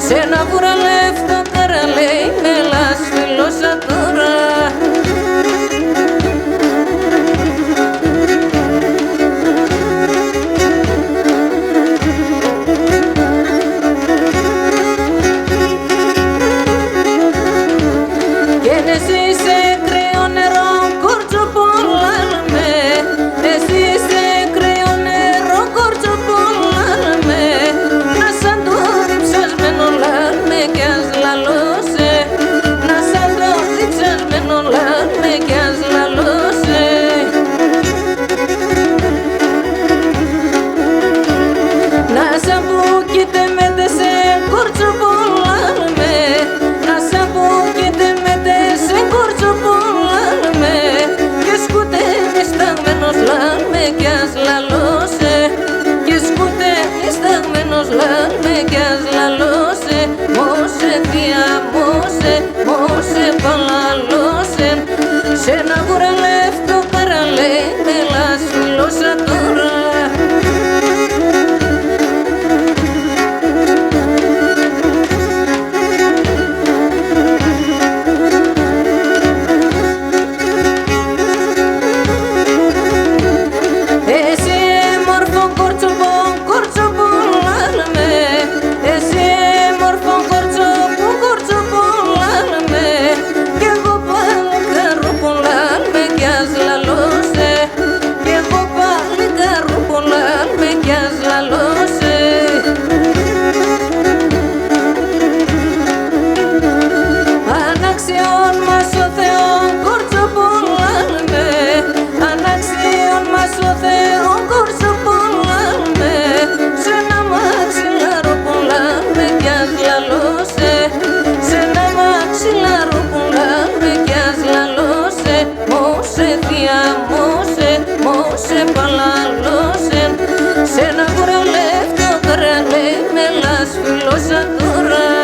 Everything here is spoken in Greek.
Σε ένα βουραλεύτο καραλέι με λασφιλώσα τώρα. Και εσύ σε κρύο νερό κορτσοπολάλαμε, εσύ σε κρύο νερό κορτσοπολάλαμε, να σαν το διψασμένο λάλμε κι ας λαλώσε, να σαν το διψασμένο λάλμε κι ας λαλώσε. Να σαν που κοίτε με σε κορτσοπολάλαμε, να σαν που κοίτε με σε κορτσοπολάλαμε, και σκούτε νησταγμένος λάλμε κι ας λαλώσε, και σκούτε νησταγμένος λάλμε κι ας λαλώσε. Μόσε θεία, μόσε παλαλώσε, σε ένα βουραλεύτο καραλέι με λασφιλώσα τώρα. Αναξιόν μας ο Θεόν κορτσοπολάλμε, αναξιόν μας ο Θεόν κορτσοπολάλμε, σε ένα μαξιλάρο πουλάλμε κι ας λαλώσε, σε ένα μαξιλάρο πουλάλμε κι ας λαλώσε. Μόσε θεία, μόσε παλαλώσε, σε ένα βουραλεύτο καραλέι με λασφιλώσα τώρα.